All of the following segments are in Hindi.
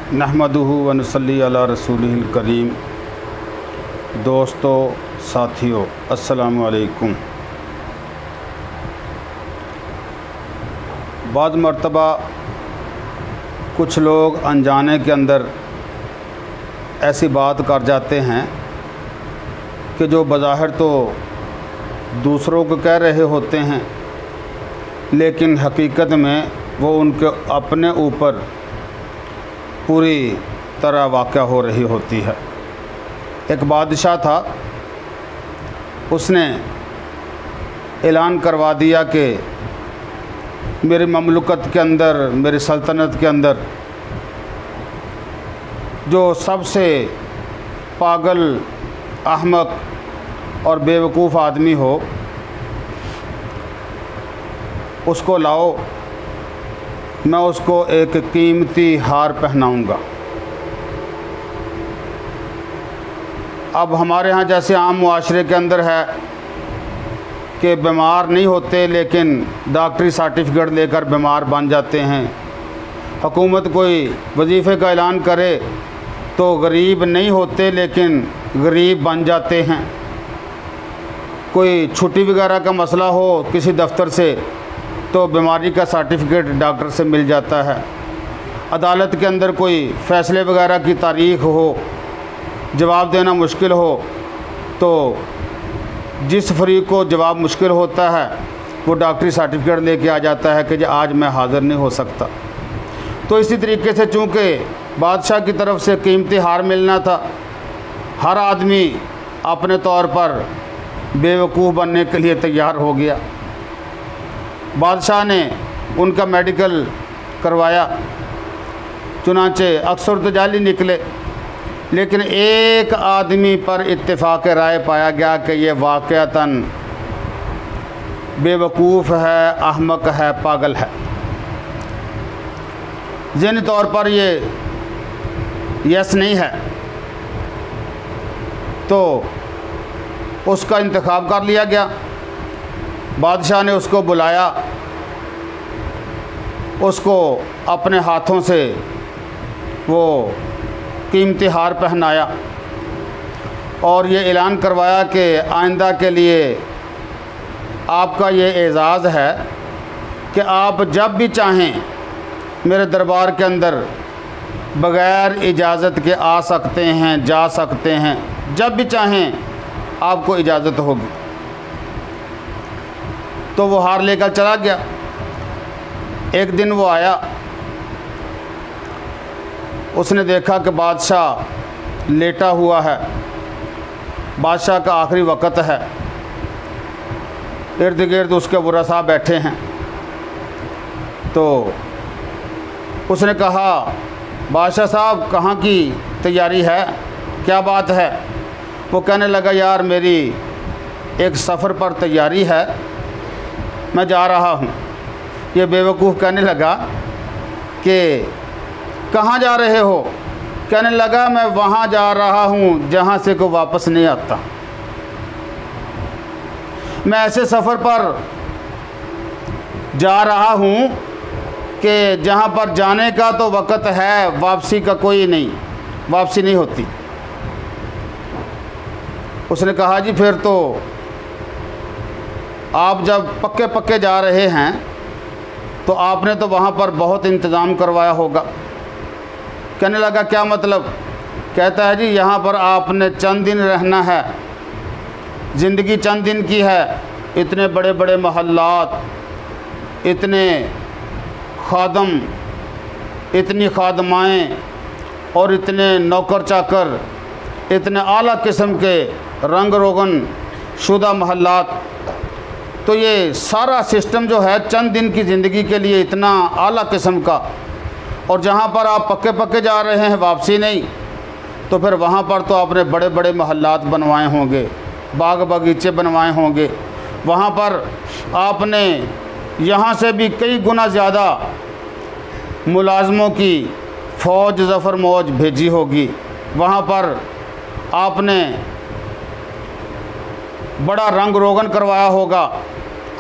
नहमदुहु व नसल्ली अला रसूलिहिल करीम। दोस्तों, साथियों, अस्सलामु अलैकुम। बाद मर्तबा कुछ लोग अनजाने के अंदर ऐसी बात कर जाते हैं कि जो बज़ाहिर तो दूसरों को कह रहे होते हैं, लेकिन हकीकत में वो उनके अपने ऊपर पूरी तरह वाक़या हो रही होती है। एक बादशाह था, उसने ऐलान करवा दिया कि मेरी ममलुकत के अंदर, मेरी सल्तनत के अंदर जो सबसे पागल, अहमक और बेवकूफ़ आदमी हो उसको लाओ, मैं उसको एक कीमती हार पहनाऊंगा। अब हमारे यहाँ जैसे आम मुआशरे के अंदर है कि बीमार नहीं होते लेकिन डॉक्टरी सर्टिफिकेट लेकर बीमार बन जाते हैं। हुकूमत कोई वजीफ़े का ऐलान करे तो गरीब नहीं होते लेकिन गरीब बन जाते हैं। कोई छुट्टी वगैरह का मसला हो किसी दफ्तर से तो बीमारी का सर्टिफिकेट डॉक्टर से मिल जाता है। अदालत के अंदर कोई फ़ैसले वगैरह की तारीख़ हो, जवाब देना मुश्किल हो तो जिस फरीक को जवाब मुश्किल होता है वो डॉक्टरी सर्टिफिकेट लेके आ जाता है कि जी आज मैं हाज़िर नहीं हो सकता। तो इसी तरीके से चूँकि बादशाह की तरफ से कीमती हार मिलना था, हर आदमी अपने तौर पर बेवकूफ़ बनने के लिए तैयार हो गया। बादशाह ने उनका मेडिकल करवाया, चुनांचे अक्सर तो जाली निकले, लेकिन एक आदमी पर इत्तेफाक राय पाया गया कि ये वाक़अतन बेवकूफ़ है, अहमक है, पागल है। ज़हनी तौर पर ये यस नहीं है, तो उसका इंतखाब कर लिया गया। बादशाह ने उसको बुलाया, उसको अपने हाथों से वो कीमती हार पहनाया और ये ऐलान करवाया कि आइंदा के लिए आपका ये एज़ाज़ है कि आप जब भी चाहें मेरे दरबार के अंदर बग़ैर इजाज़त के आ सकते हैं, जा सकते हैं, जब भी चाहें आपको इजाज़त होगी। तो वो हार लेकर चला गया। एक दिन वो आया, उसने देखा कि बादशाह लेटा हुआ है, बादशाह का आखिरी वक़्त है, इर्द गिर्द उसके बुरसा बैठे हैं। तो उसने कहा, बादशाह साहब कहाँ की तैयारी है, क्या बात है? वो कहने लगा, यार मेरी एक सफ़र पर तैयारी है, मैं जा रहा हूँ। ये बेवकूफ़ कहने लगा कि कहाँ जा रहे हो? कहने लगा, मैं वहाँ जा रहा हूँ जहाँ से कोई वापस नहीं आता। मैं ऐसे सफ़र पर जा रहा हूँ कि जहाँ पर जाने का तो वक़्त है, वापसी का कोई नहीं, वापसी नहीं होती। उसने कहा, जी फिर तो आप जब पक्के पक्के जा रहे हैं तो आपने तो वहाँ पर बहुत इंतज़ाम करवाया होगा। कहने लगा, क्या मतलब? कहता है, जी यहाँ पर आपने चंद दिन रहना है, ज़िंदगी चंद दिन की है। इतने बड़े बड़े महल्लात, इतने खादम, इतनी खादमाएँ और इतने नौकर चाकर, इतने आला किस्म के रंग रोगन शुदा महल्लात, तो ये सारा सिस्टम जो है चंद दिन की ज़िंदगी के लिए इतना आला किस्म का, और जहाँ पर आप पक्के पक्के जा रहे हैं वापसी नहीं, तो फिर वहाँ पर तो आपने बड़े बड़े महल्लात बनवाए होंगे, बाग बगीचे बनवाए होंगे, वहाँ पर आपने यहाँ से भी कई गुना ज़्यादा मुलाजमों की फ़ौज ज़फ़र मौज भेजी होगी, वहाँ पर आपने बड़ा रंग रोगन करवाया होगा,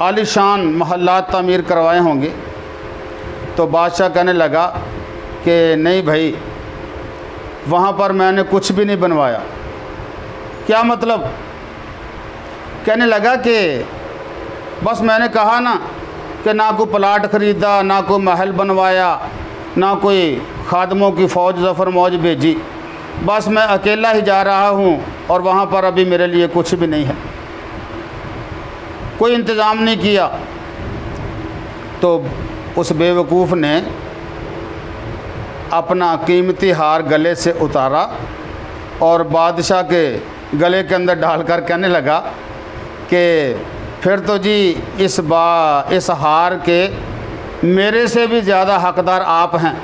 आलीशान महल्लात तामीर करवाए होंगे। तो बादशाह कहने लगा कि नहीं भाई, वहाँ पर मैंने कुछ भी नहीं बनवाया। क्या मतलब? कहने लगा कि बस मैंने कहा ना कि ना कोई प्लाट ख़रीदा, ना कोई महल बनवाया, ना कोई खादमों की फ़ौज ज़फ़र मौज भेजी, बस मैं अकेला ही जा रहा हूँ और वहाँ पर अभी मेरे लिए कुछ भी नहीं है, कोई इंतज़ाम नहीं किया। तो उस बेवकूफ़ ने अपना कीमती हार गले से उतारा और बादशाह के गले के अंदर डालकर कहने लगा कि फिर तो जी इस हार के मेरे से भी ज़्यादा हकदार आप हैं।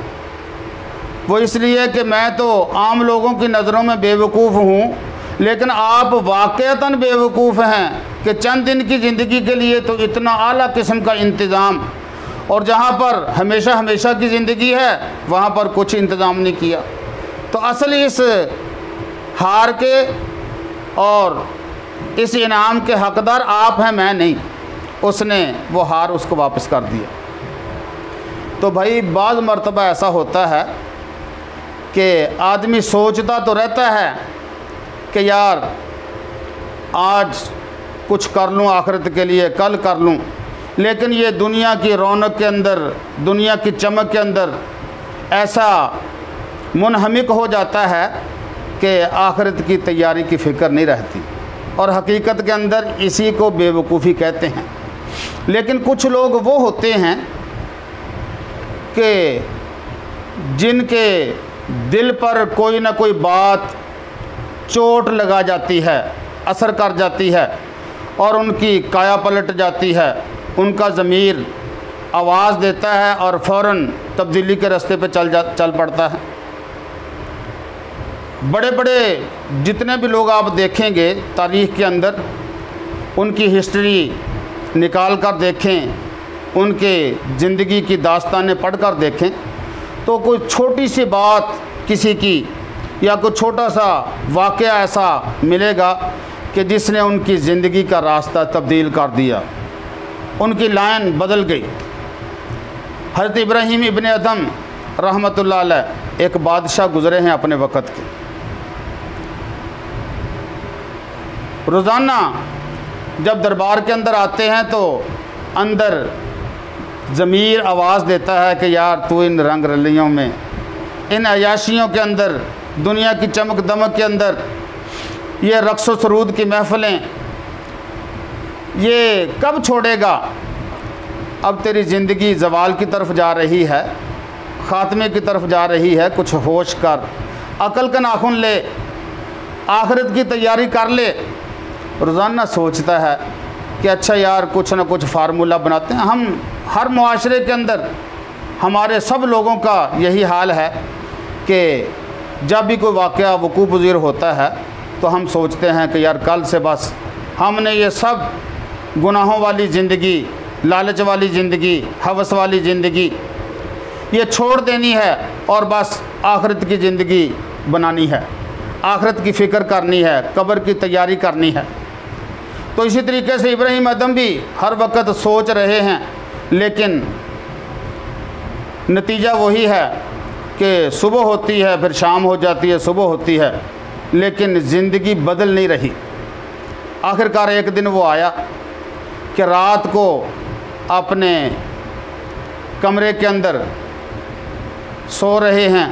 वो इसलिए कि मैं तो आम लोगों की नज़रों में बेवकूफ़ हूँ, लेकिन आप वाक़तन बेवकूफ़ हैं कि चंद दिन की ज़िंदगी के लिए तो इतना आला किस्म का इंतज़ाम, और जहाँ पर हमेशा हमेशा की ज़िंदगी है वहाँ पर कुछ इंतज़ाम नहीं किया। तो असल इस हार के और इस इनाम के हकदार आप हैं, मैं नहीं। उसने वो हार उसको वापस कर दिया। तो भाई बाज़ मर्तबा ऐसा होता है कि आदमी सोचता तो रहता है कि यार आज कुछ कर लूँ आखिरत के लिए, कल कर लूँ, लेकिन ये दुनिया की रौनक के अंदर, दुनिया की चमक के अंदर ऐसा मुनहमिक हो जाता है कि आखिरत की तैयारी की फ़िक्र नहीं रहती, और हकीकत के अंदर इसी को बेवकूफ़ी कहते हैं। लेकिन कुछ लोग वो होते हैं कि जिनके दिल पर कोई ना कोई बात चोट लगा जाती है, असर कर जाती है, और उनकी काया पलट जाती है, उनका ज़मीर आवाज़ देता है और फ़ौरन तब्दीली के रास्ते पे चल पड़ता है। बड़े बड़े जितने भी लोग आप देखेंगे तारीख़ के अंदर, उनकी हिस्ट्री निकाल कर देखें, उनके ज़िंदगी की दास्तानें पढ़ कर देखें, तो कोई छोटी सी बात किसी की या कोई छोटा सा वाक़या ऐसा मिलेगा कि जिसने उनकी ज़िंदगी का रास्ता तब्दील कर दिया, उनकी लाइन बदल गई। हज़रत इब्राहीम इब्न अदम रहमतुल्लाह अलैह एक बादशाह गुज़रे हैं अपने वक़्त के। रोज़ाना जब दरबार के अंदर आते हैं तो अंदर ज़मीर आवाज़ देता है कि यार तू इन रंग रलियों में, इन अयाशियों के अंदर, दुनिया की चमक दमक के अंदर, ये रक़्स व सरूद की महफ़िलें, ये कब छोड़ेगा? अब तेरी ज़िंदगी ज़वाल की तरफ जा रही है, ख़ात्मे की तरफ जा रही है, कुछ होश कर, अक़ल का नाखून ले, आखिरत की तैयारी कर ले। रोज़ाना सोचता है कि अच्छा यार कुछ ना कुछ फार्मूला बनाते हैं। हम हर मुआशरे के अंदर हमारे सब लोगों का यही हाल है कि जब भी कोई वाक़या वक़ूअ पज़ीर होता है तो हम सोचते हैं कि यार कल से बस हमने ये सब गुनाहों वाली ज़िंदगी, लालच वाली ज़िंदगी, हवस वाली ज़िंदगी ये छोड़ देनी है और बस आखिरत की ज़िंदगी बनानी है, आखिरत की फ़िक्र करनी है, कब्र की तैयारी करनी है। तो इसी तरीके से इब्राहीम अदम भी हर वक्त सोच रहे हैं, लेकिन नतीजा वही है कि सुबह होती है फिर शाम हो जाती है, सुबह होती है, लेकिन ज़िंदगी बदल नहीं रही। आखिरकार एक दिन वो आया कि रात को अपने कमरे के अंदर सो रहे हैं,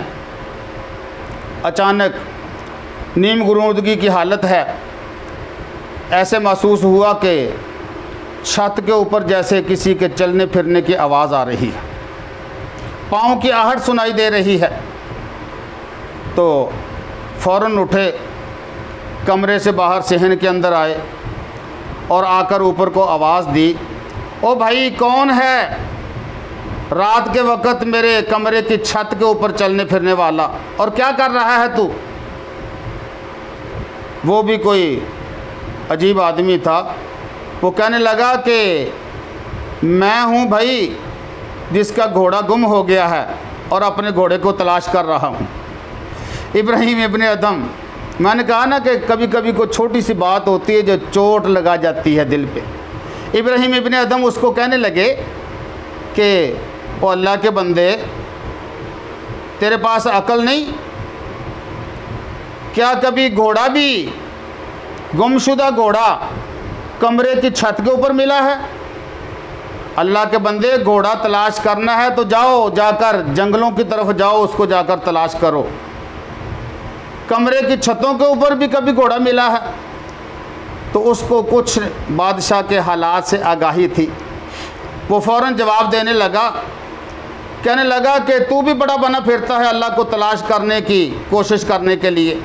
अचानक नीम गुरूदगी की हालत है। ऐसे महसूस हुआ कि छत के ऊपर जैसे किसी के चलने फिरने की आवाज़ आ रही है, पाँव की आहट सुनाई दे रही है। तो फ़ौरन उठे, कमरे से बाहर सहन के अंदर आए और आकर ऊपर को आवाज़ दी, ओ भाई कौन है रात के वक़्त मेरे कमरे की छत के ऊपर चलने फिरने वाला, और क्या कर रहा है तू? वो भी कोई अजीब आदमी था। वो कहने लगा कि मैं हूँ भाई जिसका घोड़ा गुम हो गया है और अपने घोड़े को तलाश कर रहा हूँ। इब्राहीम इब्न अदम, मैंने कहा ना कि कभी कभी कोई छोटी सी बात होती है जो चोट लगा जाती है दिल पे। इब्राहीम इब्न अदम उसको कहने लगे कि ओ अल्लाह के बंदे, तेरे पास अकल नहीं? क्या कभी घोड़ा भी, गुमशुदा घोड़ा कमरे की छत के ऊपर मिला है? अल्लाह के बंदे, घोड़ा तलाश करना है तो जाओ, जाकर जंगलों की तरफ जाओ, उसको जाकर तलाश करो। कमरे की छतों के ऊपर भी कभी घोड़ा मिला है? तो उसको कुछ बादशाह के हालात से आगाही थी। वो फ़ौरन जवाब देने लगा, कहने लगा कि तू भी बड़ा बना फिरता है अल्लाह को तलाश करने की कोशिश करने के लिए।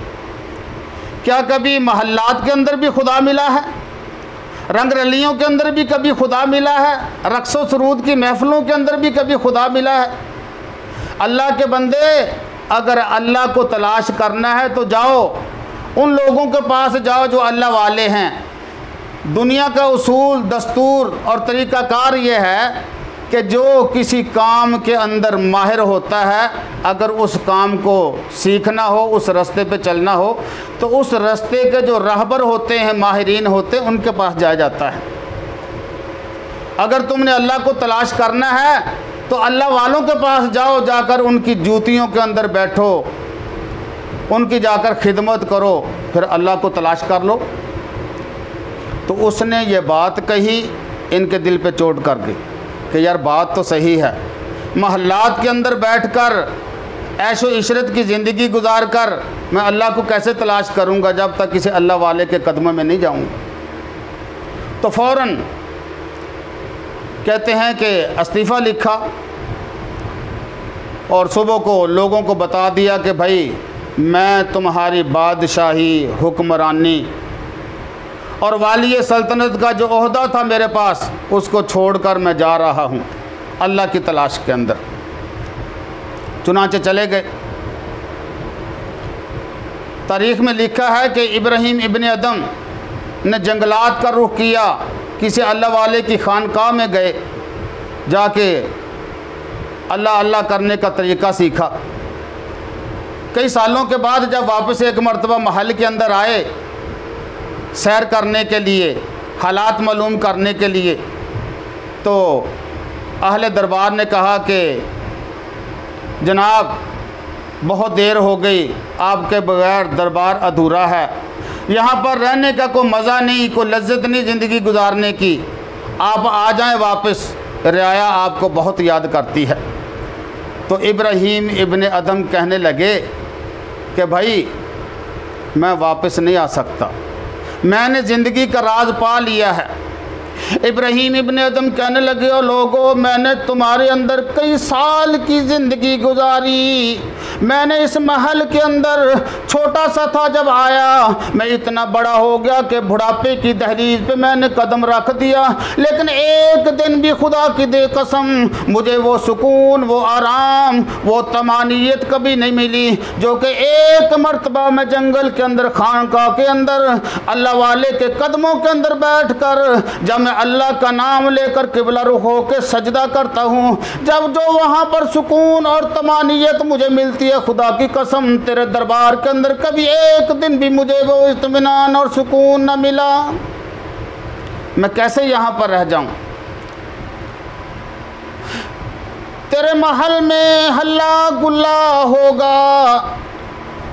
क्या कभी महल्लात के अंदर भी खुदा मिला है? रंग रलियों के अंदर भी कभी खुदा मिला है? रक्सो सरूद की महफिलों के अंदर भी कभी खुदा मिला है? अल्लाह के बंदे, अगर अल्लाह को तलाश करना है तो जाओ, उन लोगों के पास जाओ जो अल्लाह वाले हैं। दुनिया का उसूल, दस्तूर और तरीक़ाकार ये है कि जो किसी काम के अंदर माहिर होता है, अगर उस काम को सीखना हो, उस रास्ते पे चलना हो, तो उस रास्ते के जो रहबर होते हैं, माहिरीन होते हैं, उनके पास जाया जाता है। अगर तुमने अल्लाह को तलाश करना है तो अल्लाह वालों के पास जाओ, जाकर उनकी जूतियों के अंदर बैठो, उनकी जाकर खिदमत करो, फिर अल्लाह को तलाश कर लो। तो उसने ये बात कही, इनके दिल पे चोट कर गई कि यार बात तो सही है। महल्लात के अंदर बैठकर ऐशो इशरत की ज़िंदगी गुजार कर मैं अल्लाह को कैसे तलाश करूँगा जब तक किसी अल्लाह वाले के कदमों में नहीं जाऊँगा। तो फ़ौरन कहते हैं कि इस्तीफ़ा लिखा और सुबह को लोगों को बता दिया कि भाई मैं तुम्हारी बादशाही, हुक्मरानी और वाली सल्तनत का जो ओहदा था मेरे पास, उसको छोड़कर मैं जा रहा हूँ अल्लाह की तलाश के अंदर। चुनांचे चले गए। तारीख़ में लिखा है कि इब्राहीम इब्ने अदम ने जंगलात का रुख किया, किसी अल्लाह वाले की खानकाह में गए, जाके अल्लाह अल्लाह करने का तरीक़ा सीखा। कई सालों के बाद जब वापस एक मरतबा महल के अंदर आए सैर करने के लिए, हालात मालूम करने के लिए, तो अहले दरबार ने कहा कि जनाब बहुत देर हो गई, आपके बगैर दरबार अधूरा है, यहाँ पर रहने का कोई मज़ा नहीं, कोई लज्जत नहीं ज़िंदगी गुजारने की, आप आ जाएं वापस, रियाया आपको बहुत याद करती है। तो इब्राहीम इब्ने अदम कहने लगे कि भाई मैं वापस नहीं आ सकता, मैंने ज़िंदगी का राज पा लिया है। इब्राहीम इब्ने अदम कहने लगे, ओ लोगों, मैंने तुम्हारे अंदर कई साल की ज़िंदगी गुजारी, मैंने इस महल के अंदर छोटा सा था जब आया, मैं इतना बड़ा हो गया कि बुढ़ापे की दहलीज पे मैंने कदम रख दिया, लेकिन एक दिन भी खुदा की दे कसम मुझे वो सुकून, वो आराम, वो तमानियत कभी नहीं मिली जो कि एक मर्तबा मैं जंगल के अंदर, खानकाह के अंदर, अल्लाह वाले के कदमों के अंदर बैठ कर जब मैं अल्लाह का नाम लेकर किबला रुख होकर सजदा करता हूँ, जब जो वहाँ पर सुकून और तमानियत मुझे मिलती है, खुदा की कसम तेरे दरबार के अंदर कभी एक दिन भी मुझे वो इत्मीनान और सुकून न मिला। मैं कैसे यहाँ पर रह जाऊँ? तेरे महल में हल्ला गुल्ला होगा,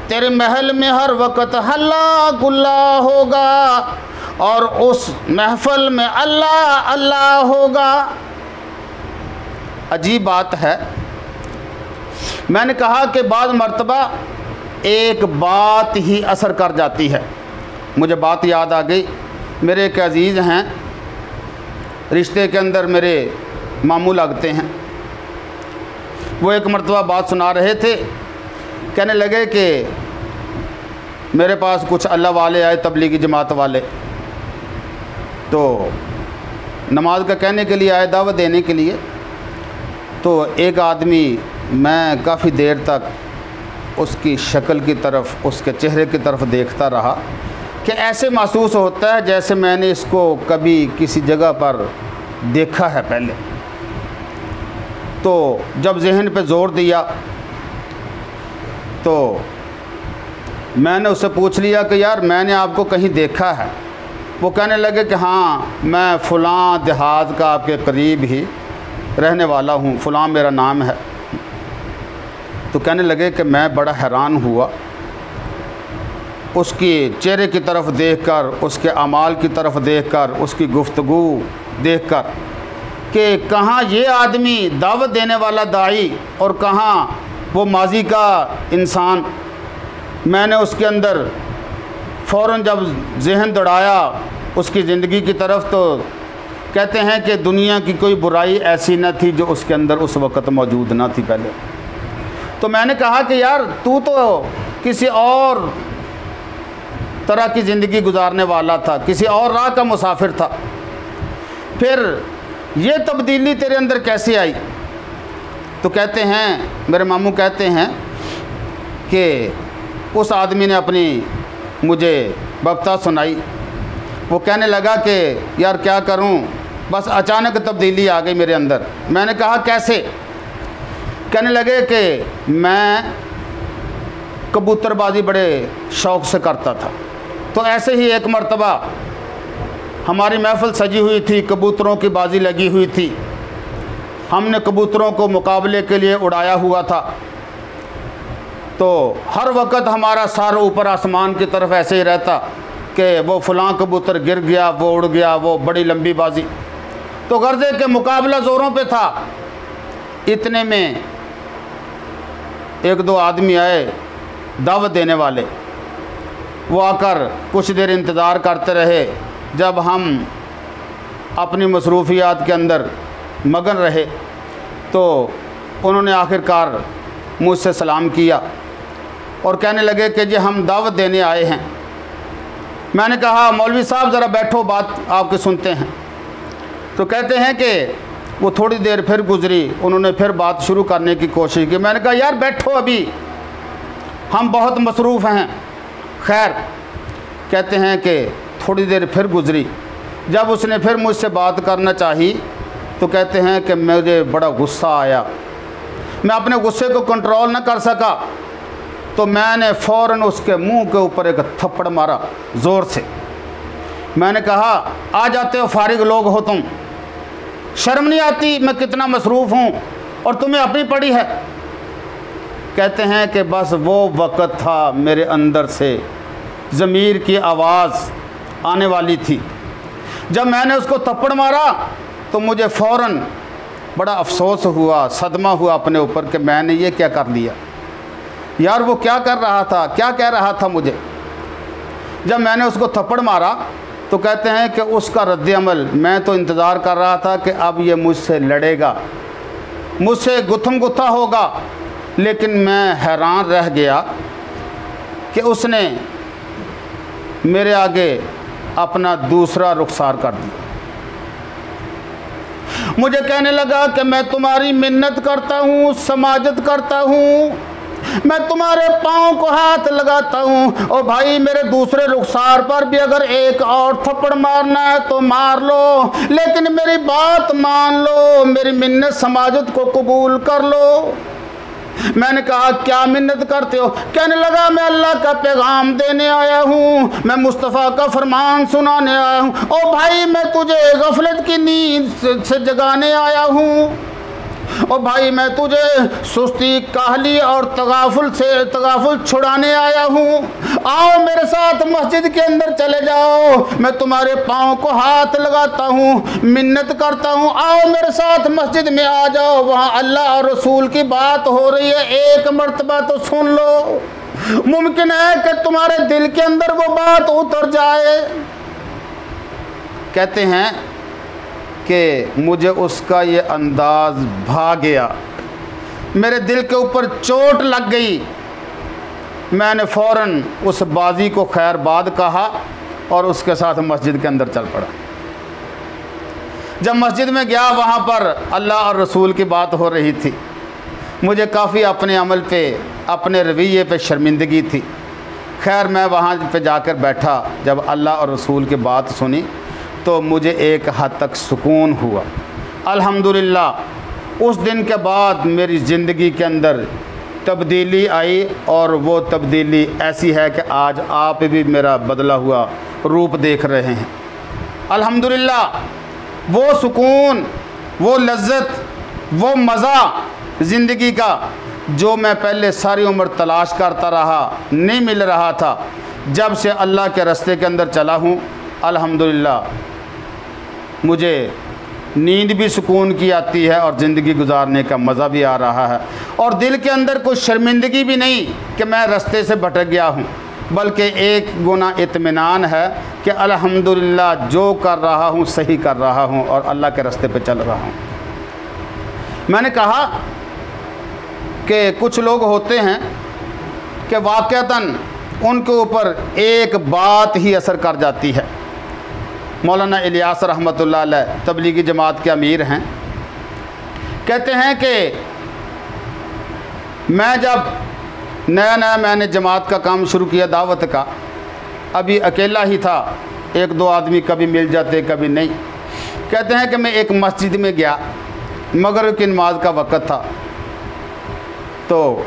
तेरे महल में हर वक्त हल्ला गुल्ला होगा, और उस महफल में अल्लाह अल्लाह होगा। अजीब बात है। मैंने कहा कि बाद मर्तबा एक बात ही असर कर जाती है। मुझे बात याद आ गई। मेरे एक अजीज़ हैं, रिश्ते के अंदर मेरे मामू लगते हैं। वो एक मर्तबा बात सुना रहे थे, कहने लगे कि मेरे पास कुछ अल्लाह वाले आए, तबलीगी जमात वाले, तो नमाज का कहने के लिए आए, दावत देने के लिए। तो एक आदमी, मैं काफ़ी देर तक उसकी शक्ल की तरफ, उसके चेहरे की तरफ देखता रहा कि ऐसे महसूस होता है जैसे मैंने इसको कभी किसी जगह पर देखा है पहले। तो जब जहन पे ज़ोर दिया तो मैंने उससे पूछ लिया कि यार मैंने आपको कहीं देखा है। वो कहने लगे कि हाँ, मैं फ़लाँ देहात का आपके करीब ही रहने वाला हूँ, फ़लाँ मेरा नाम है। तो कहने लगे कि मैं बड़ा हैरान हुआ उसकी चेहरे की तरफ देखकर, उसके अमाल की तरफ देखकर, उसकी गुफ्तगू देखकर कि कहाँ ये आदमी दावत देने वाला दाई और कहाँ वो माजी का इंसान, मैंने उसके अंदर फ़ौरन जब जहन दौड़ाया उसकी ज़िंदगी की तरफ, तो कहते हैं कि दुनिया की कोई बुराई ऐसी न थी जो उसके अंदर उस वक़्त मौजूद ना थी पहले। तो मैंने कहा कि यार तू तो किसी और तरह की ज़िंदगी गुजारने वाला था, किसी और राह का मुसाफिर था, फिर ये तब्दीली तेरे अंदर कैसे आई? तो कहते हैं, मेरे मामू कहते हैं कि उस आदमी ने अपनी मुझे बक्ता सुनाई। वो कहने लगा कि यार क्या करूं, बस अचानक तब्दीली आ गई मेरे अंदर। मैंने कहा कैसे? कहने लगे कि मैं कबूतरबाजी बड़े शौक़ से करता था। तो ऐसे ही एक मर्तबा हमारी महफ़िल सजी हुई थी, कबूतरों की बाजी लगी हुई थी, हमने कबूतरों को मुकाबले के लिए उड़ाया हुआ था। तो हर वक्त हमारा सर ऊपर आसमान की तरफ ऐसे ही रहता कि वो फ़लाँ कबूतर गिर गया, वो उड़ गया, वो बड़ी लंबी बाजी। तो गर्जे के मुकाबला ज़ोरों पे था। इतने में एक दो आदमी आए दावत देने वाले, वो आकर कुछ देर इंतज़ार करते रहे। जब हम अपनी मसरूफ़ियात के अंदर मगन रहे तो उन्होंने आखिरकार मुझसे सलाम किया और कहने लगे कि जी हम दावत देने आए हैं। मैंने कहा मौलवी साहब ज़रा बैठो, बात आपकी सुनते हैं। तो कहते हैं कि वो थोड़ी देर फिर गुजरी, उन्होंने फिर बात शुरू करने की कोशिश की। मैंने कहा यार बैठो, अभी हम बहुत मसरूफ़ हैं। खैर, कहते हैं कि थोड़ी देर फिर गुजरी, जब उसने फिर मुझसे बात करना चाही तो कहते हैं कि मुझे बड़ा गुस्सा आया। मैं अपने गुस्से को कंट्रोल न कर सका तो मैंने फ़ौरन उसके मुंह के ऊपर एक थप्पड़ मारा ज़ोर से। मैंने कहा आ जाते हो फारिग लोग हो तुम, शर्म नहीं आती मैं कितना मसरूफ़ हूँ और तुम्हें अपनी पड़ी है। कहते हैं कि बस वो वक़्त था मेरे अंदर से ज़मीर की आवाज़ आने वाली थी। जब मैंने उसको थप्पड़ मारा तो मुझे फ़ौरन बड़ा अफसोस हुआ, सदमा हुआ अपने ऊपर कि मैंने ये क्या कर लिया। यार वो क्या कर रहा था, क्या कह रहा था मुझे। जब मैंने उसको थप्पड़ मारा तो कहते हैं कि उसका रद्द-ए-अमल, मैं तो इंतज़ार कर रहा था कि अब ये मुझसे लड़ेगा, मुझसे गुत्थम गुत्था होगा, लेकिन मैं हैरान रह गया कि उसने मेरे आगे अपना दूसरा रुखसार कर दिया। मुझे कहने लगा कि मैं तुम्हारी मिन्नत करता हूँ, समाजत करता हूँ, मैं तुम्हारे पाँव को हाथ लगाता हूँ। ओ भाई, मेरे दूसरे रुखसार पर भी अगर एक और थप्पड़ मारना है तो मार लो, लेकिन मेरी बात मान लो, मेरी मिन्नत समाजत को कबूल कर लो। मैंने कहा क्या मिन्नत करते हो? कहने लगा मैं अल्लाह का पैगाम देने आया हूँ, मैं मुस्तफ़ा का फरमान सुनाने आया हूँ। ओ भाई, मैं तुझे गफलत की नींद से जगाने आया हूँ। ओ भाई, मैं तुझे सुस्ती, काहली और तगाफुल छुड़ाने आया हूँ। आओ मेरे साथ मस्जिद के अंदर चले जाओ, मैं तुम्हारे पाँव को हाथ लगाता हूँ, मिन्नत करता हूँ। आओ मेरे साथ मस्जिद में आ जाओ, वहाँ अल्लाह और रसूल की बात हो रही है, एक मर्तबा तो सुन लो। मुमकिन है कि तुम्हारे दिल के अंदर वो बात उतर जाए। कहते हैं कि मुझे उसका ये अंदाज़ भा गया, मेरे दिल के ऊपर चोट लग गई। मैंने फ़ौरन उस बाजी को खैरबाद कहा और उसके साथ मस्जिद के अंदर चल पड़ा। जब मस्जिद में गया, वहाँ पर अल्लाह और रसूल की बात हो रही थी। मुझे काफ़ी अपने अमल पे, अपने रवैये पे शर्मिंदगी थी। खैर, मैं वहाँ पे जाकर बैठा। जब अल्लाह और रसूल की बात सुनी तो मुझे एक हद तक सुकून हुआ। अल्हम्दुलिल्लाह, उस दिन के बाद मेरी ज़िंदगी के अंदर तब्दीली आई और वो तब्दीली ऐसी है कि आज आप भी मेरा बदला हुआ रूप देख रहे हैं। अल्हम्दुलिल्लाह, वो सुकून, वो लज्जत, वो मज़ा ज़िंदगी का जो मैं पहले सारी उम्र तलाश करता रहा, नहीं मिल रहा था, जब से अल्लाह के रास्ते के अंदर चला हूँ अल्हम्दुलिल्लाह मुझे नींद भी सुकून की आती है और ज़िंदगी गुजारने का मज़ा भी आ रहा है, और दिल के अंदर कोई शर्मिंदगी भी नहीं कि मैं रास्ते से भटक गया हूँ, बल्कि एक गुना इत्मीनान है कि अल्हम्दुलिल्लाह जो कर रहा हूँ सही कर रहा हूँ और अल्लाह के रास्ते पे चल रहा हूँ। मैंने कहा कि कुछ लोग होते हैं कि वाक़अतन उनके ऊपर एक बात ही असर कर जाती है। मौलाना इलियास रहमतुल्लाह अलैह तबलीगी जमात के अमीर हैं, कहते हैं कि मैं जब नया मैंने जमात का काम शुरू किया दावत का, अभी अकेला ही था, एक दो आदमी कभी मिल जाते कभी नहीं। कहते हैं कि मैं एक मस्जिद में गया, मगरिब की नमाज का वक़्त था, तो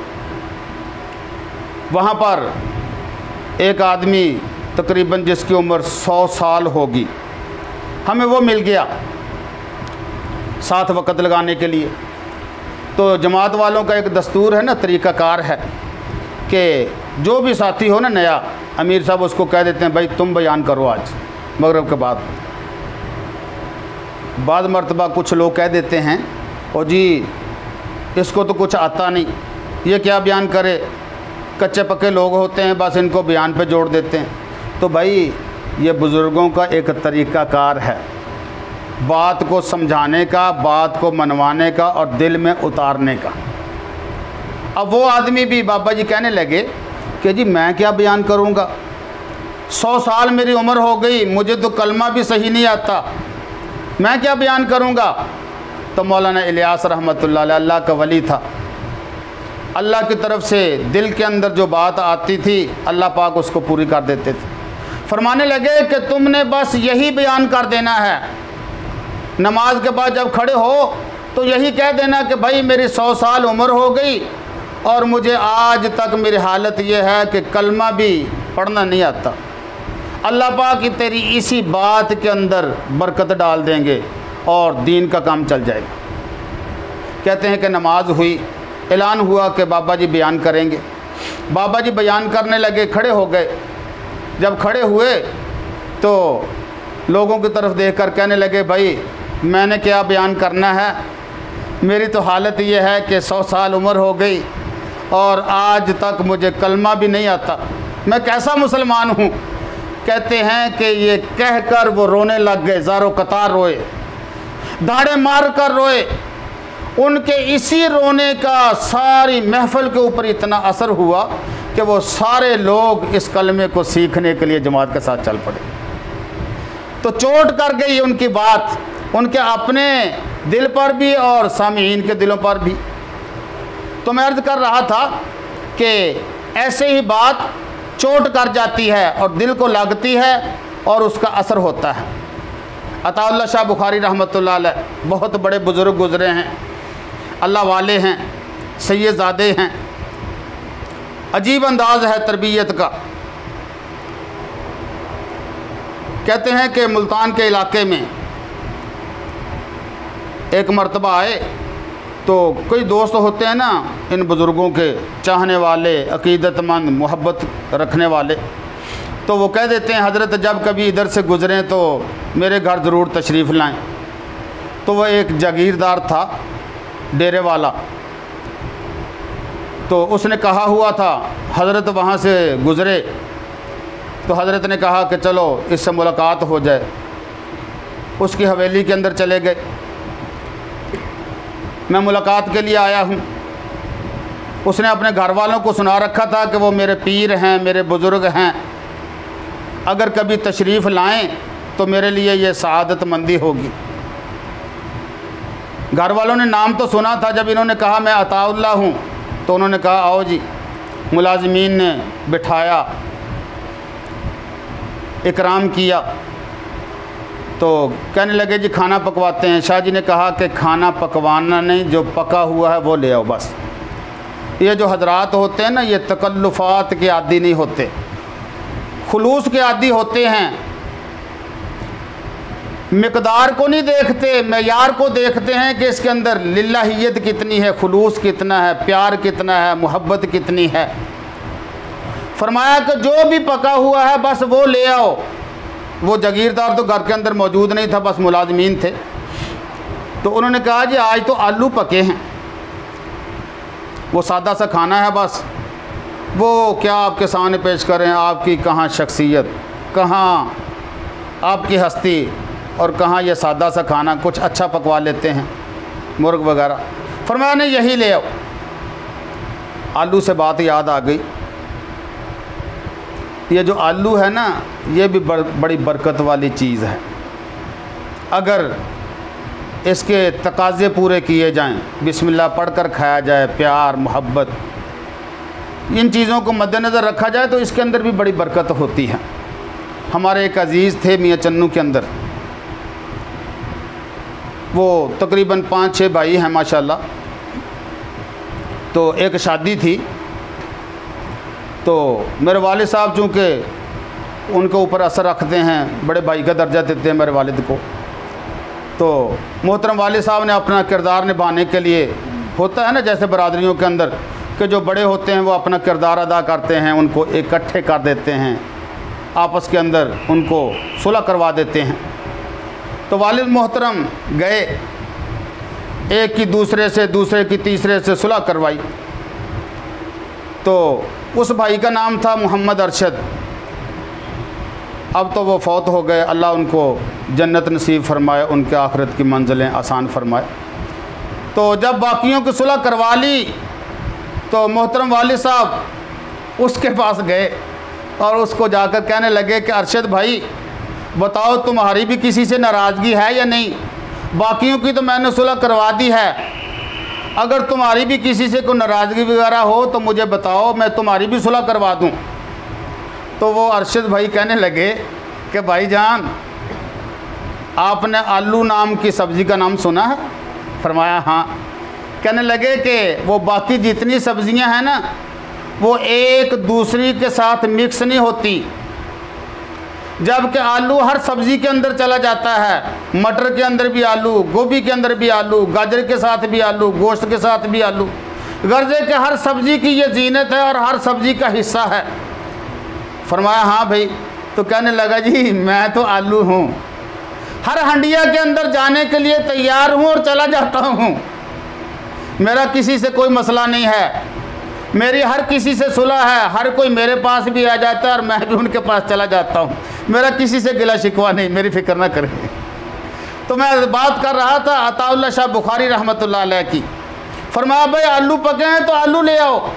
वहाँ पर एक आदमी तकरीबन जिसकी उम्र 100 साल होगी, हमें वो मिल गया साथ वक़्त लगाने के लिए। तो जमात वालों का एक दस्तूर है ना, तरीक़ाकार है कि जो भी साथी हो ना नया, अमीर साहब उसको कह देते हैं भाई तुम बयान करो आज मगरिब के बाद। बाद मरतबा कुछ लोग कह देते हैं और जी इसको तो कुछ आता नहीं, ये क्या बयान करे, कच्चे पक्के लोग होते हैं, बस इनको बयान पे जोड़ देते हैं। तो भाई ये बुज़ुर्गों का एक तरीक़ाकार है बात को समझाने का, बात को मनवाने का और दिल में उतारने का। अब वो आदमी भी बाबा जी कहने लगे कि जी मैं क्या बयान करूँगा, 100 साल मेरी उम्र हो गई, मुझे तो कलमा भी सही नहीं आता, मैं क्या बयान करूँगा। तो मौलाना इलियास रहमतुल्लाह अलैह अल्लाह का वली था, अल्लाह की तरफ से दिल के अंदर जो बात आती थी अल्लाह पाक उसको पूरी कर देते थे। फरमाने लगे कि तुमने बस यही बयान कर देना है, नमाज के बाद जब खड़े हो तो यही कह देना कि भाई मेरी 100 साल उम्र हो गई और मुझे आज तक मेरी हालत ये है कि कलमा भी पढ़ना नहीं आता। अल्लाह पाक की तेरी इसी बात के अंदर बरकत डाल देंगे और दीन का काम चल जाएगा। कहते हैं कि नमाज हुई, ऐलान हुआ कि बाबा जी बयान करेंगे। बाबा जी बयान करने लगे, खड़े हो गए। जब खड़े हुए तो लोगों की तरफ देखकर कहने लगे भाई मैंने क्या बयान करना है, मेरी तो हालत ये है कि 100 साल उम्र हो गई और आज तक मुझे कलमा भी नहीं आता, मैं कैसा मुसलमान हूँ। कहते हैं कि ये कहकर वो रोने लग गए, ज़ारो कतार रोए, दाढ़े मार कर रोए। उनके इसी रोने का सारी महफिल के ऊपर इतना असर हुआ कि वो सारे लोग इस कलमे को सीखने के लिए जमात के साथ चल पड़े। तो चोट कर गई उनकी बात, उनके अपने दिल पर भी और सामीन के दिलों पर भी। तो मैं अर्ज़ कर रहा था कि ऐसे ही बात चोट कर जाती है और दिल को लगती है और उसका असर होता है। अताउल्लाह शाह बुखारी रहमतुल्लाह अलैह बहुत बड़े बुज़ुर्ग गुज़रे हैं, अल्लाह वाले हैं, सैयदज़ादे हैं, अजीब अंदाज़ है तरबियत का। कहते हैं कि मुल्तान के इलाके में एक मर्तबा आए तो कई दोस्त होते हैं ना इन बुज़ुर्गों के, चाहने वाले, अक़ीदतमंद, मोहब्बत रखने वाले, तो वो कह देते हैं हज़रत जब कभी इधर से गुज़रें तो मेरे घर ज़रूर तशरीफ़ लाएं। तो वह एक जागीरदार था, डेरे वाला, तो उसने कहा हुआ था हज़रत वहाँ से गुज़रे तो हज़रत ने कहा कि चलो इससे मुलाकात हो जाए। उसकी हवेली के अंदर चले गए। मैं मुलाकात के लिए आया हूँ। उसने अपने घर वालों को सुना रखा था कि वो मेरे पीर हैं, मेरे बुज़ुर्ग हैं, अगर कभी तशरीफ़ लाएं तो मेरे लिए ये सआदतमंदी होगी। घर वालों ने नाम तो सुना था। जब इन्होंने कहा मैं अताउल्लाह हूँ तो उन्होंने कहा आओ जी। मुलाजिमीन ने बिठाया, इकराम किया, तो कहने लगे जी खाना पकवाते हैं। शाह जी ने कहा कि खाना पकवाना नहीं, जो पका हुआ है वो ले आओ बस। ये जो हजरात होते हैं ना, ये तकल्लुफ़ात के आदी नहीं होते, खुलूस के आदी होते हैं। मिकदार को नहीं देखते, मेयार को देखते हैं कि इसके अंदर लिल्लाहियत कितनी है, खुलूस कितना है, प्यार कितना है, मोहब्बत कितनी है। फरमाया कि जो भी पका हुआ है बस वो ले आओ। वो जागीरदार तो घर के अंदर मौजूद नहीं था, बस मुलाजमीन थे। तो उन्होंने कहा जी आज तो आलू पके हैं, वो सादा सा खाना है, बस वो क्या आपके सामने पेश करें। आपकी कहाँ शख्सियत, कहाँ आपकी हस्ती, और कहाँ ये सादा सा खाना, कुछ अच्छा पकवा लेते हैं, मुर्ग वगैरह। फरमाया नहीं यही ले आओ। आलू से बात याद आ गई, ये जो आलू है ना ये भी बड़ी बरकत वाली चीज़ है। अगर इसके तकाज़े पूरे किए जाएं, बिस्मिल्लाह पढ़कर खाया जाए, प्यार मोहब्बत इन चीज़ों को मद्देनज़र रखा जाए तो इसके अंदर भी बड़ी बरकत होती है। हमारे एक अज़ीज़ थे मियाँ चन्नू के अंदर, वो तकरीबन 5-6 भाई हैं माशाल्लाह। तो एक शादी थी, तो मेरे वालिद साहब चूँकि उनके ऊपर असर रखते हैं, बड़े भाई का दर्जा देते हैं मेरे वालिद को, तो मोहतरम वालिद साहब ने अपना किरदार निभाने के लिए, होता है ना जैसे बरादरियों के अंदर कि जो बड़े होते हैं वो अपना किरदार अदा करते हैं, उनको इकट्ठे कर देते हैं, आपस के अंदर उनको सुलह करवा देते हैं। तो वालिद मोहतरम गए, एक की दूसरे से, दूसरे की तीसरे से सुलह करवाई। तो उस भाई का नाम था मोहम्मद अरशद। अब तो वो फौत हो गए, अल्लाह उनको जन्नत नसीब फरमाए, उनके आखिरत की मंजिलें आसान फरमाए। तो जब बाकियों की सुलह करवा ली तो मोहतरम वालिद साहब उसके पास गए और उसको जाकर कहने लगे कि अरशद भाई बताओ तुम्हारी भी किसी से नाराज़गी है या नहीं? बाकियों की तो मैंने सुलह करवा दी है, अगर तुम्हारी भी किसी से कोई नाराज़गी वगैरह हो तो मुझे बताओ, मैं तुम्हारी भी सुलह करवा दूँ। तो वो अरशद भाई कहने लगे कि भाईजान आपने आलू नाम की सब्ज़ी का नाम सुना है? फरमाया हाँ। कहने लगे कि वो बाकी जितनी सब्ज़ियां हैं ना वो एक दूसरी के साथ मिक्स नहीं होती, जबकि आलू हर सब्ज़ी के अंदर चला जाता है। मटर के अंदर भी आलू, गोभी के अंदर भी आलू, गाजर के साथ भी आलू, गोश्त के साथ भी आलू। गर्जे के हर सब्ज़ी की ये जीनत है और हर सब्ज़ी का हिस्सा है। फरमाया हाँ भाई। तो कहने लगा जी मैं तो आलू हूँ, हर हंडिया के अंदर जाने के लिए तैयार हूँ और चला जाता हूँ, मेरा किसी से कोई मसला नहीं है, मेरी हर किसी से सुलह है, हर कोई मेरे पास भी आ जाता है और मैं भी उनके पास चला जाता हूँ, मेरा किसी से गिला शिकवा नहीं, मेरी फ़िक्र ना करें। तो मैं बात कर रहा था अताउल्लाह शाह बुखारी रहमतुल्लाह अलैह की। फरमाया भाई आलू पके हैं तो आलू ले आओ।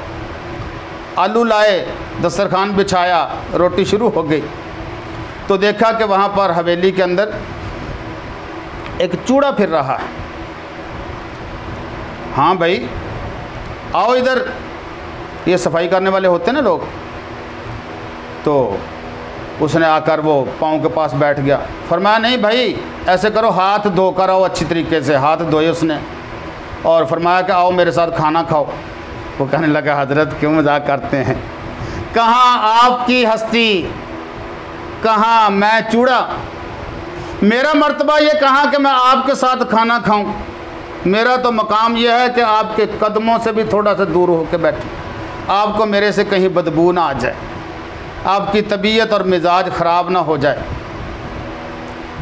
आलू लाए, दस्तरखान बिछाया, रोटी शुरू हो गई। तो देखा कि वहाँ पर हवेली के अंदर एक चूड़ा फिर रहा है। हाँ भाई आओ इधर, ये सफाई करने वाले होते हैं ना लोग। तो उसने आकर वो पाँव के पास बैठ गया। फरमाया नहीं भाई ऐसे करो, हाथ धो कर आओ अच्छी तरीके से। हाथ धोए उसने और फरमाया कि आओ मेरे साथ खाना खाओ। वो कहने लगा हजरत क्यों मजाक करते हैं, कहाँ आपकी हस्ती, कहाँ मैं चूड़ा, मेरा मर्तबा ये कहाँ कि मैं आपके साथ खाना खाऊं। मेरा तो मकाम यह है कि आपके कदमों से भी थोड़ा सा दूर होकर बैठूं, आपको मेरे से कहीं बदबू ना आ जाए, आपकी तबीयत और मिजाज ख़राब ना हो जाए।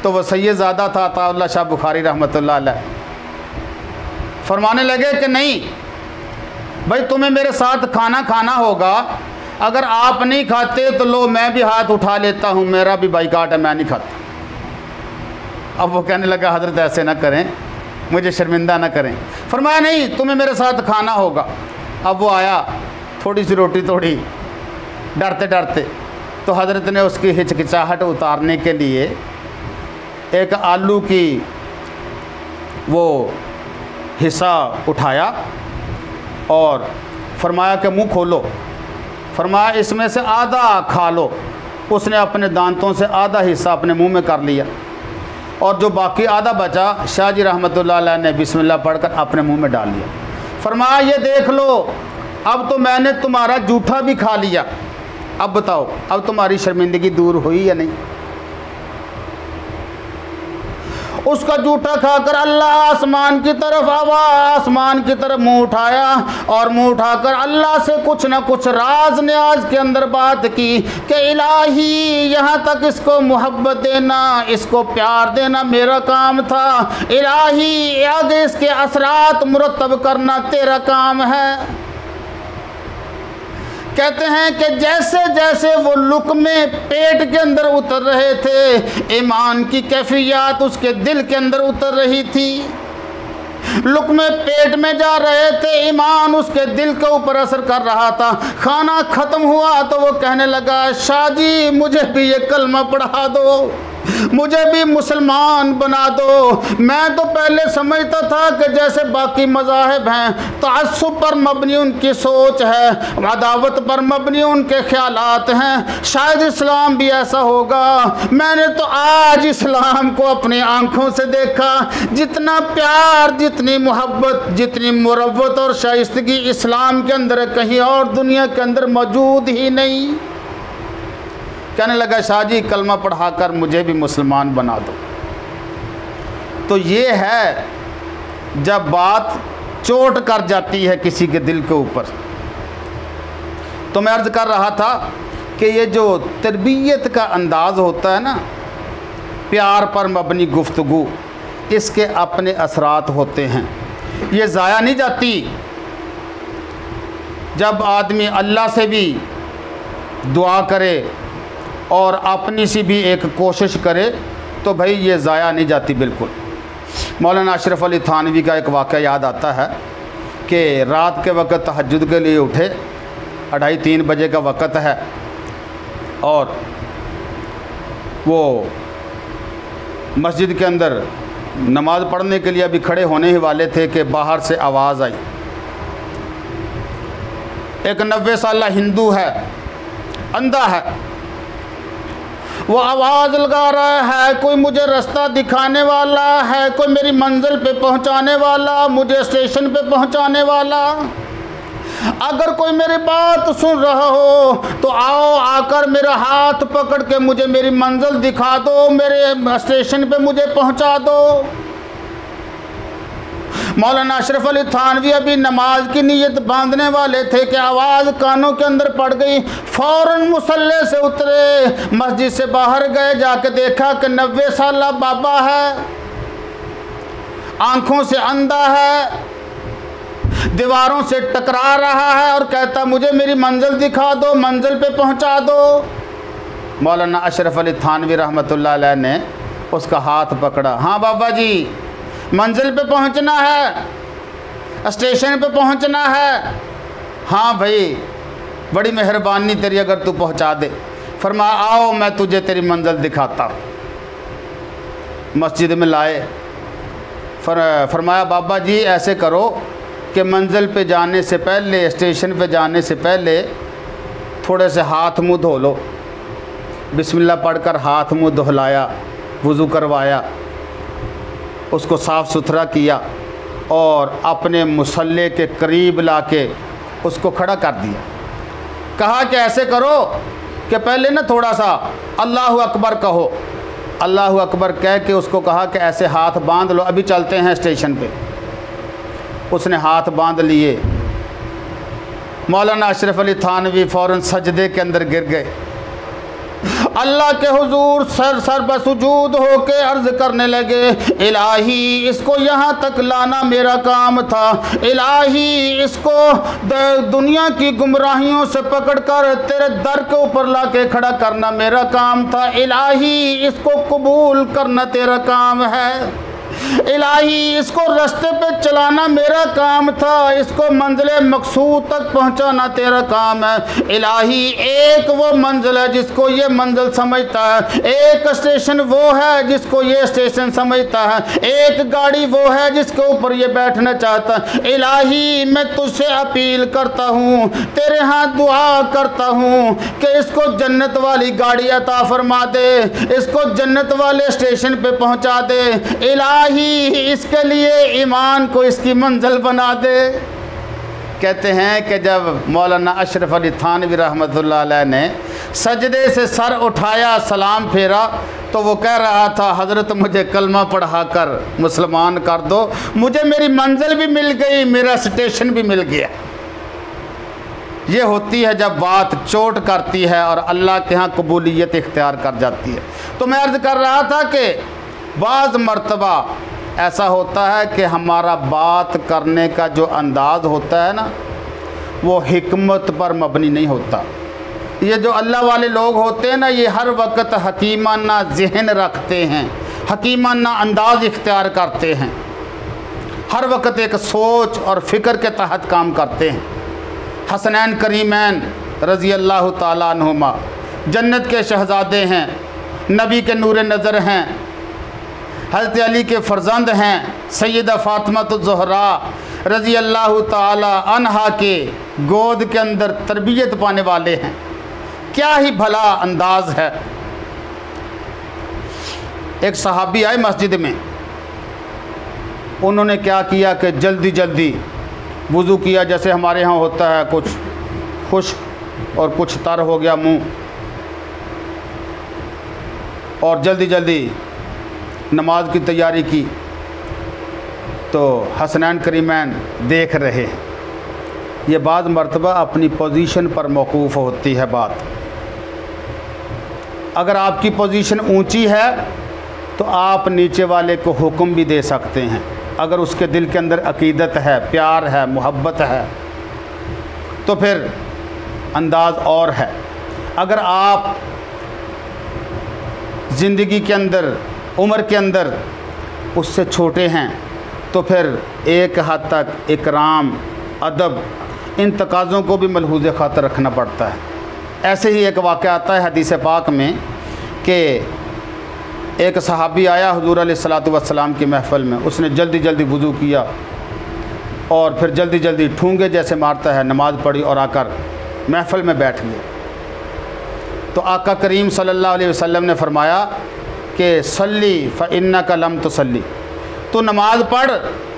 तो वह सैयदज़ादा था अताउल्लाह शाह बुखारी रहमतुल्लाह अलैह। फरमाने लगे कि नहीं भाई तुम्हें मेरे साथ खाना खाना होगा, अगर आप नहीं खाते तो लो मैं भी हाथ उठा लेता हूँ, मेरा भी बाइकाट है, मैं नहीं खाता। अब वो कहने लगा हजरत ऐसे ना करें, मुझे शर्मिंदा ना करें। फरमाया नहीं तुम्हें मेरे साथ खाना होगा। अब वो आया, थोड़ी सी रोटी तोड़ी डरते डरते, तो हजरत ने उसकी हिचकिचाहट उतारने के लिए एक आलू की वो हिस्सा उठाया और फरमाया कि मुंह खोलो। फरमाया इसमें से आधा खा लो। उसने अपने दांतों से आधा हिस्सा अपने मुंह में कर लिया और जो बाकी आधा बचा शाह जी रहमतुल्लाह अलैह ने बिस्मिल्लाह पढ़कर अपने मुंह में डाल लिया। फरमाया ये देख लो, अब तो मैंने तुम्हारा जूठा भी खा लिया, अब बताओ अब तुम्हारी शर्मिंदगी दूर हुई या नहीं। उसका जूठा खाकर अल्लाह आसमान की तरफ आसमान की तरफ मुंह उठाया और मुंह उठाकर अल्लाह से कुछ ना कुछ राज न्याज के अंदर बात की कि इलाही यहाँ तक इसको मोहब्बत देना, इसको प्यार देना मेरा काम था, इलाही आगे इसके असरात मुरतब करना तेरा काम है। कहते हैं कि जैसे जैसे वो लुक़्मे पेट के अंदर उतर रहे थे, ईमान की कैफियत उसके दिल के अंदर उतर रही थी। लुक़्मे पेट में जा रहे थे, ईमान उसके दिल के ऊपर असर कर रहा था। खाना ख़त्म हुआ तो वो कहने लगा, शाह जी मुझे भी ये कलमा पढ़ा दो, मुझे भी मुसलमान बना दो। मैं तो पहले समझता था कि जैसे बाकी मज़ाहिब हैं तअस्सुब पर मबनी उनकी सोच है, अदावत पर मबनी उनके ख्यालात हैं, शायद इस्लाम भी ऐसा होगा। मैंने तो आज इस्लाम को अपनी आँखों से देखा। जितना प्यार, जितनी मोहब्बत, जितनी मुरव्वत और शाइस्तगी इस्लाम के अंदर कहीं और दुनिया के अंदर मौजूद ही नहीं। कहने लगा, शाह जी कलमा पढ़ाकर मुझे भी मुसलमान बना दो। तो ये है जब बात चोट कर जाती है किसी के दिल के ऊपर। तो मैं अर्ज़ कर रहा था कि ये जो तरबियत का अंदाज़ होता है ना, प्यार पर मबनी गुफ्तगू, इसके अपने असरात होते हैं, ये ज़ाया नहीं जाती। जब आदमी अल्लाह से भी दुआ करे और अपनी सी भी एक कोशिश करे तो भाई ये ज़ाया नहीं जाती बिल्कुल। मौलाना अशरफ अली थानवी का एक वाक़या याद आता है कि रात के वक़्त तहज्जुद के लिए उठे, 2:30-3 बजे का वक़्त है, और वो मस्जिद के अंदर नमाज़ पढ़ने के लिए अभी खड़े होने ही वाले थे कि बाहर से आवाज़ आई। एक 90 साला हिंदू है, अंधा है, वो आवाज़ लगा रहा है, कोई मुझे रास्ता दिखाने वाला है, कोई मेरी मंजिल पे पहुंचाने वाला, मुझे स्टेशन पे पहुंचाने वाला। अगर कोई मेरी बात सुन रहा हो तो आओ, आकर मेरा हाथ पकड़ के मुझे मेरी मंजिल दिखा दो, मेरे स्टेशन पे मुझे पहुंचा दो। मौलाना अशरफ अली थानवी अभी नमाज की नीयत बांधने वाले थे कि आवाज़ कानों के अंदर पड़ गई। फ़ौरन मुसल्ले से उतरे, मस्जिद से बाहर गए, जाके देखा कि 90 साला बाबा है, आँखों से अंधा है, दीवारों से टकरा रहा है और कहता मुझे मेरी मंजिल दिखा दो, मंजिल पे पहुंचा दो। मौलाना अशरफ अली थानवी रहमतुल्लाह अलैह ने उसका हाथ पकड़ा। हाँ बाबा जी, मंजिल पे पहुंचना है, स्टेशन पे पहुंचना है। हाँ भाई, बड़ी मेहरबानी तेरी, अगर तू पहुंचा दे। फरमाया आओ मैं तुझे तेरी मंजिल दिखाता। मस्जिद में लाए, फरमाया बाबा जी ऐसे करो कि मंजिल पे जाने से पहले, स्टेशन पे जाने से पहले थोड़े से हाथ मुँह धो लो। बिस्मिल्लाह पढ़कर हाथ मुँह धुलाया, वज़ू करवाया, उसको साफ़ सुथरा किया और अपने मुसल्ले के करीब लाके उसको खड़ा कर दिया। कहा कि ऐसे करो कि पहले ना थोड़ा सा अल्लाहु अकबर कहो। अल्लाहु अकबर कह के उसको कहा कि ऐसे हाथ बांध लो, अभी चलते हैं स्टेशन पे। उसने हाथ बांध लिए। मौलाना अशरफ अली थानवी फ़ौरन सजदे के अंदर गिर गए। अल्लाह के हुजूर सर बसुजूद होके अर्ज़ करने लगे, इलाही इसको यहाँ तक लाना मेरा काम था, इलाही इसको दुनिया की गुमराहियों से पकड़कर तेरे दर के ऊपर ला के खड़ा करना मेरा काम था, इलाही इसको कबूल करना तेरा काम है, इलाही इसको रास्ते पे चलाना मेरा काम था, इसको मंजिले मकसूद तक पहुंचाना तेरा काम है। इलाही एक वो मंजिल है जिसको ये मंजिल समझता है, एक स्टेशन वो है जिसको ये स्टेशन समझता है, एक गाड़ी वो है जिसके ऊपर ये बैठना चाहता है। इलाही मैं तुझसे अपील करता हूँ, तेरे हाथ दुआ करता हूँ कि इसको जन्नत वाली गाड़ी अता फरमा दे, इसको जन्नत वाले स्टेशन पे पहुँचा दे, इलाही इसके लिए ईमान को इसकी मंजिल बना दे। कहते हैं कि जब मौलाना अशरफ अली थानवी रहमतुल्लाह अलैह ने सजदे से सर उठाया, सलाम फेरा, तो वो कह रहा था, हज़रत मुझे कलमा पढ़ा कर मुसलमान कर दो, मुझे मेरी मंजिल भी मिल गई, मेरा स्टेशन भी मिल गया। ये होती है जब बात चोट करती है और अल्लाह के यहाँ कबूलियत इख्तियार कर जाती है। तो मैं अर्ज़ कर रहा था कि बाज़ मर्तबा ऐसा होता है कि हमारा बात करने का जो अंदाज़ होता है ना, वो हिकमत पर मबनी नहीं होता। ये जो अल्लाह वाले लोग होते हैं ना, ये हर वक्त हकीमाना ज़हन रखते हैं, हकीमाना अंदाज़ इख्तियार करते हैं, हर वक्त एक सोच और फ़िक्र के तहत काम करते हैं। हसनैन करीमैन रज़ी अल्लाह ताला अन्हुमा जन्नत के शहज़ादे हैं, नबी के नूर नज़र हैं, हज़रत अली के फ़र्जंद हैं, सैयदा फ़ातिमा-तुज़-ज़हरा रज़ी अल्लाह ताला अन्हा के गोद के अंदर तरबियत पाने वाले हैं। क्या ही भला अंदाज़ है। एक सहाबी आए मस्जिद में, उन्होंने क्या किया कि जल्दी जल्दी वुज़ू किया, जैसे हमारे यहाँ होता है, कुछ खुश्क और कुछ तर हो गया मुँह, और जल्दी जल्दी नमाज की तैयारी की। तो हसनैन करीमैन देख रहे हैं। ये बाज़ मर्तबा अपनी पोजीशन पर मौकूफ़ होती है बात। अगर आपकी पोजीशन ऊंची है तो आप नीचे वाले को हुक्म भी दे सकते हैं, अगर उसके दिल के अंदर अकीदत है, प्यार है, मोहब्बत है, तो फिर अंदाज़ और है। अगर आप ज़िंदगी के अंदर, उम्र के अंदर उससे छोटे हैं, तो फिर एक हद तक इकराम, अदब, इन तकाज़ों को भी मलहूज़ ख़ातर रखना पड़ता है। ऐसे ही एक वाक़या आता है हदीस पाक में कि एक सहाबी आया हुज़ूर अलैहिस्सलातु वस्सलाम की महफ़िल में, उसने जल्दी जल्दी वुज़ू किया और फिर जल्दी जल्दी ठूंगे जैसे मारता है, नमाज़ पढ़ी और आकर महफ़िल में बैठ गया। तो आका करीम सल्लल्लाहु अलैहि वसल्लम ने फरमाया कि सल्ली फ़इन्नका लम तुसल्ली, तू नमाज़ पढ़,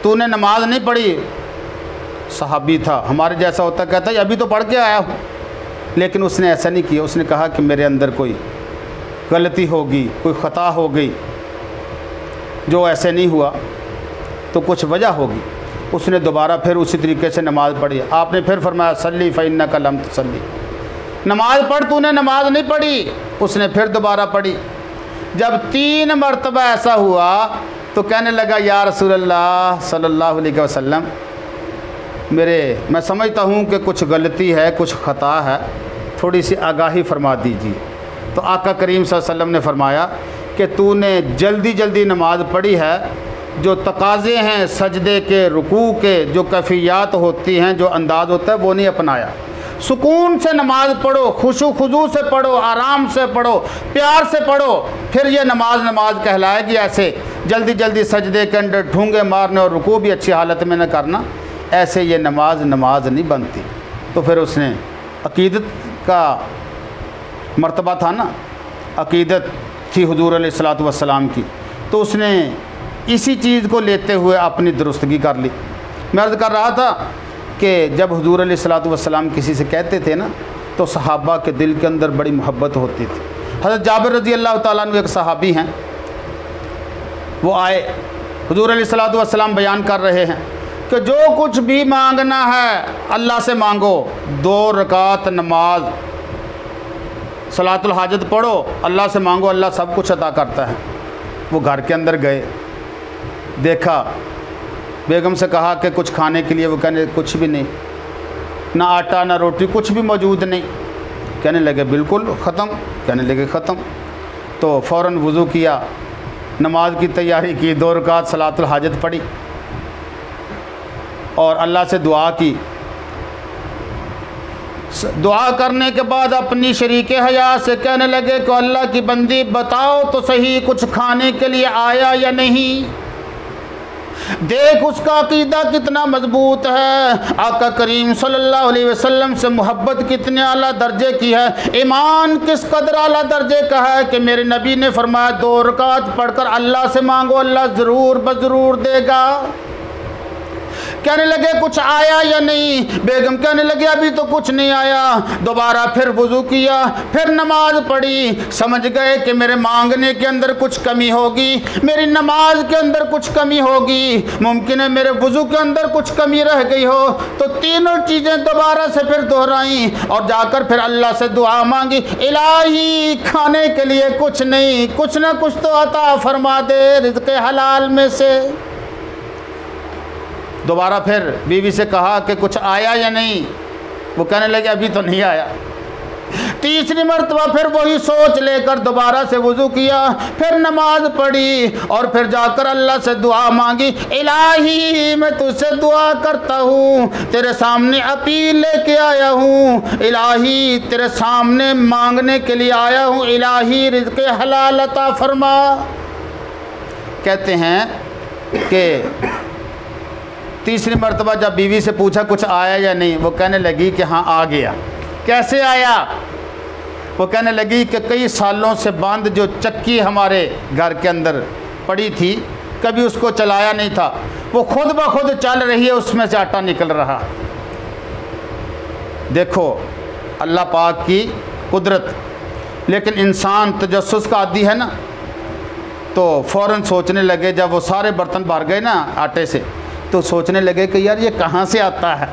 तूने नमाज नहीं पढ़ी। सहाबी था, हमारे जैसा होता, कहता है अभी तो पढ़ के आया हूँ, लेकिन उसने ऐसा नहीं किया। उसने कहा कि मेरे अंदर कोई गलती होगी, कोई ख़ता हो गई, जो ऐसे नहीं हुआ तो कुछ वजह होगी। उसने दोबारा फिर उसी तरीके से नमाज़ पढ़ी। आपने फिर फरमाया सल्ली फ़इन्नका लम तुसल्ली, नमाज़ पढ़, तूने नमाज नहीं पढ़ी। उसने फिर दोबारा पढ़ी। जब 3 मरतबा ऐसा हुआ तो कहने लगा, या रसूलल्लाह सल्लल्लाहु अलैहि वसल्लम, मैं समझता हूँ कि कुछ गलती है, कुछ ख़ता है, थोड़ी सी आगाही फरमा दीजिए। तो आका करीम सल्लल्लाहु अलैहि वसल्लम ने फरमाया कि तूने जल्दी जल्दी नमाज़ पढ़ी है, जो तकाज़े हैं सजदे के, रुकू के, जो कैफियत होती हैं, जो अंदाज़ होता है, वो नहीं अपनाया। सुकून से नमाज पढ़ो, खुशू खुजू से पढ़ो, आराम से पढ़ो, प्यार से पढ़ो, फिर ये नमाज कहलाएगी। ऐसे जल्दी जल्दी सजदे के अंदर ढूंगे मारने और रुकू भी अच्छी हालत में न करना, ऐसे ये नमाज नहीं बनती। तो फिर उसने अकीदत का मर्तबा था ना, अकीदत थी हुजूर अलैहिस्सलातु वस्सलाम की, तो उसने इसी चीज़ को लेते हुए अपनी दुरुस्तगी कर ली। मैं अर्ज़ कर रहा था कि जब हुजूर अलैहिस्सलातु वस्सलाम किसी से कहते थे ना, तो सहाबा के दिल के अंदर बड़ी मोहब्बत होती थी। हज़रत जाबिर रज़ी अल्लाह ताला अन्हु एक सहाबी हैं, वो आए, हुजूर अलैहिस्सलातु वस्सलाम बयान कर रहे हैं कि जो कुछ भी मांगना है अल्लाह से मांगो, 2 रकात नमाज, सलातुल हाजत पढ़ो, अल्लाह से मांगो, अल्लाह सब कुछ अता करता है। वो घर के अंदर गए, देखा, बेगम से कहा कि कुछ खाने के लिए, वो कहने कुछ भी नहीं, ना आटा ना रोटी, कुछ भी मौजूद नहीं। कहने लगे बिल्कुल ख़त्म, कहने लगे ख़त्म। तो फ़ौरन वुज़ू किया, नमाज की तैयारी की, 2 रकात सलातुल हाजत पढ़ी और अल्लाह से दुआ की। दुआ करने के बाद अपनी शरीके हया से कहने लगे कि अल्लाह की बंदी बताओ तो सही, कुछ खाने के लिए आया या नहीं। देख उसका अकीदा कितना मजबूत है, आका करीम सल्लल्लाहु अलैहि वसल्लम से मोहब्बत कितने आला दर्जे की है, ईमान किस कदर आला दर्जे का है कि मेरे नबी ने फरमाया 2 रकात पढ़कर अल्लाह से मांगो, अल्लाह ज़रूर बज़रूर देगा। कहने लगे कुछ आया या नहीं? बेगम कहने लगी अभी तो कुछ नहीं आया। दोबारा फिर वुज़ू किया, फिर नमाज पढ़ी। समझ गए कि मेरे मांगने के अंदर कुछ कमी होगी, मेरी नमाज के अंदर कुछ कमी होगी, मुमकिन है मेरे वुज़ू के अंदर कुछ कमी रह गई हो। तो तीनों चीज़ें दोबारा से फिर दोहराई और जाकर फिर अल्लाह से दुआ मांगी, इलाही खाने के लिए कुछ नहीं, कुछ ना कुछ तो अता फरमा दे रिज़्क़ हलाल में से। दोबारा फिर बीवी से कहा कि कुछ आया या नहीं? वो कहने लगे अभी तो नहीं आया। तीसरी मरतबा फिर वही सोच लेकर दोबारा से वुज़ू किया, फिर नमाज पढ़ी और फिर जाकर अल्लाह से दुआ मांगी, इलाही मैं तुझसे दुआ करता हूँ, तेरे सामने अपील लेके आया हूँ, इलाही तेरे सामने मांगने के लिए आया हूँ, इलाही रिज़्क़ हलाल अता फरमा। कहते हैं कि तीसरी मरतबा जब बीवी से पूछा कुछ आया या नहीं, वो कहने लगी कि हाँ आ गया। कैसे आया? वो कहने लगी कि कई सालों से बंद जो चक्की हमारे घर के अंदर पड़ी थी, कभी उसको चलाया नहीं था, वो खुद ब खुद चल रही है, उसमें से आटा निकल रहा। देखो अल्लाह पाक की कुदरत। लेकिन इंसान तजस्सुस का आदी है ना, तो फ़ौरन सोचने लगे, जब वो सारे बर्तन भर गए ना आटे से, तो सोचने लगे कि यार ये कहाँ से आता है।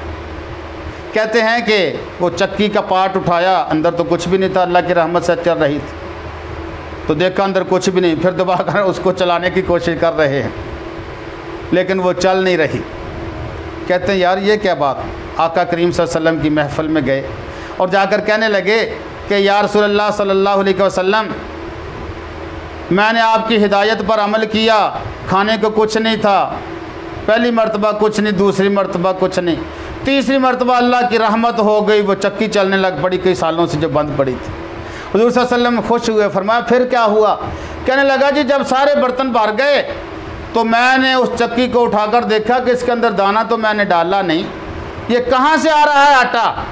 कहते हैं कि वो चक्की का पार्ट उठाया, अंदर तो कुछ भी नहीं था, अल्लाह की रहमत से चल रही थी। तो देखा अंदर कुछ भी नहीं, फिर दोबारा उसको चलाने की कोशिश कर रहे हैं, लेकिन वो चल नहीं रही। कहते हैं यार ये क्या बात। आका करीम सल्लल्लाहु अलैहि वसल्लम की महफ़िल में गए और जाकर कहने लगे कि या रसूलल्लाह सल्लल्लाहु अलैहि वसल्लम, मैंने आपकी हिदायत पर अमल किया, खाने को कुछ नहीं था, पहली मरतबा कुछ नहीं, दूसरी मरतबा कुछ नहीं, तीसरी मरतबा अल्लाह की रहमत हो गई, वो चक्की चलने लग पड़ी, कई सालों से जो बंद पड़ी थी। हुज़ूर सल्लल्लाहु अलैहि वसल्लम खुश हुए, फरमाया फिर क्या हुआ? कहने लगा जी जब सारे बर्तन भर गए तो मैंने उस चक्की को उठाकर देखा कि इसके अंदर दाना तो मैंने डाला नहीं, ये कहाँ से आ रहा है आटा?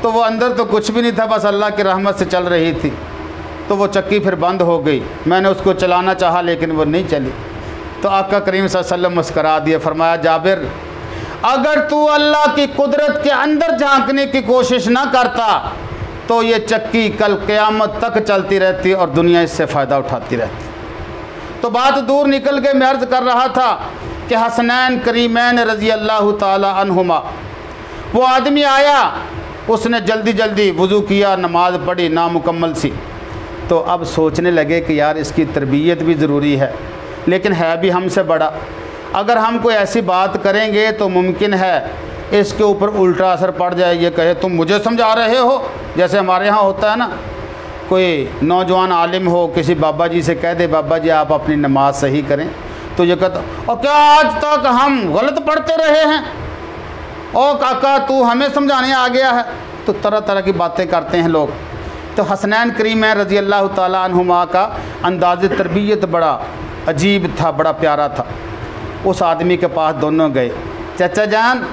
तो वो अंदर तो कुछ भी नहीं था, बस अल्लाह की रहमत से चल रही थी। तो वो चक्की फिर बंद हो गई, मैंने उसको चलाना चाहा लेकिन वो नहीं चली। तो आका करीम सल्लल्लाहु अलैहि वसल्लम मुस्करा दिए, फरमाया जाबिर अगर तू अल्लाह की कुदरत के अंदर झांकने की कोशिश ना करता तो ये चक्की कल क़यामत तक चलती रहती और दुनिया इससे फ़ायदा उठाती रहती। तो बात दूर निकल के मैं अर्ज़ कर रहा था कि हसनैन करीमैन रज़ी अल्लाह ताला अन्हुमा, वो आदमी आया, उसने जल्दी जल्दी वज़ू किया, नमाज पढ़ी नामुकम्मल सी। तो अब सोचने लगे कि यार इसकी तरबियत भी ज़रूरी है, लेकिन है भी हमसे बड़ा। अगर हम कोई ऐसी बात करेंगे तो मुमकिन है इसके ऊपर उल्टा असर पड़ जाए, ये कहे तुम मुझे समझा रहे हो। जैसे हमारे यहाँ होता है ना, कोई नौजवान आलिम हो, किसी बाबा जी से कह दे बाबा जी आप अपनी नमाज सही करें, तो ये कहता और क्या आज तक हम गलत पढ़ते रहे हैं, ओ काका तू हमें समझाने आ गया है। तो तरह तरह की बातें करते हैं लोग। तो हसनैन करीमैन रज़ी अल्लाह ताला अन्हुमा का अंदाज़ तरबियत बड़ा अजीब था, बड़ा प्यारा था। उस आदमी के पास दोनों गए, चाचा जान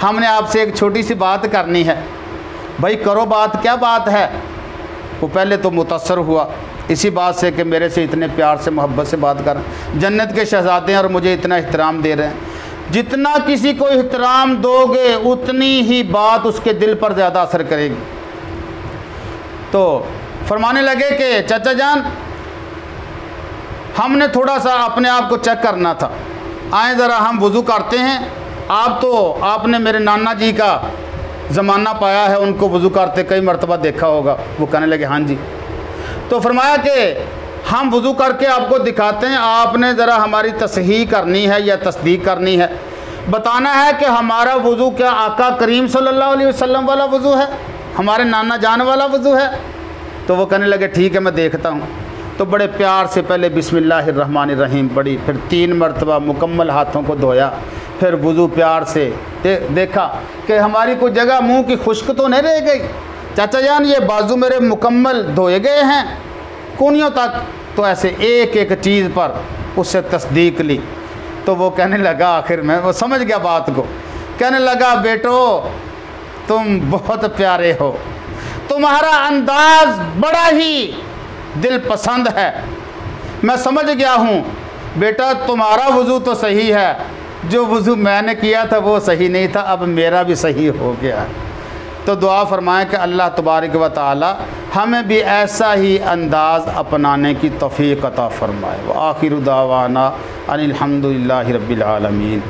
हमने आपसे एक छोटी सी बात करनी है। भाई करो बात, क्या बात है? वो पहले तो मुतासर हुआ इसी बात से कि मेरे से इतने प्यार से मोहब्बत से बात कर, जन्नत के शहज़ादे हैं और मुझे इतना एहतराम दे रहे हैं। जितना किसी को एहतराम दोगे उतनी ही बात उसके दिल पर ज़्यादा असर करेगी। तो फरमाने लगे कि चाचा जान हमने थोड़ा सा अपने आप को चेक करना था, आए ज़रा हम वज़ू करते हैं। आपने मेरे नाना जी का ज़माना पाया है, उनको वज़ू करते कई मरतबा देखा होगा। वो कहने लगे हाँ जी। तो फरमाया कि हम वज़ू करके आपको दिखाते हैं, आपने ज़रा हमारी तस्हीह करनी है या तस्दीक करनी है, बताना है कि हमारा वज़ू क्या आका करीम सल्लल्लाहु अलैहि वसल्लम वाला वज़ू है, हमारे नाना जान वाला वज़ू है। तो वो कहने लगे ठीक है मैं देखता हूँ। तो बड़े प्यार से पहले बिस्मिल्लाहिर्रहमानिर्रहीम पढ़ी, फिर 3 मरतबा मुकम्मल हाथों को धोया, फिर वज़ू प्यार से देखा कि हमारी कोई जगह मुंह की खुश्क तो नहीं रह गई। चाचा जान ये बाजू मेरे मुकम्मल धोए गए हैं कूनियों तक। तो ऐसे एक एक चीज़ पर उससे तस्दीक ली। तो वो कहने लगा, आखिर में वो समझ गया बात को, कहने लगा बेटो तुम बहुत प्यारे हो, तुम्हारा अंदाज़ बड़ा ही दिल पसंद है, मैं समझ गया हूँ। बेटा तुम्हारा वज़ू तो सही है जो वज़ू मैंने किया था वो सही नहीं था, अब मेरा भी सही हो गया। तो दुआ फरमाएं कि अल्लाह तबारक व तआला हमें भी ऐसा ही अंदाज़ अपनाने की तौफ़ीक़ अता फ़रमाए। व आखिरु दावाना अनिल हम्दुलिल्लाहि रब्बिल आलमीन।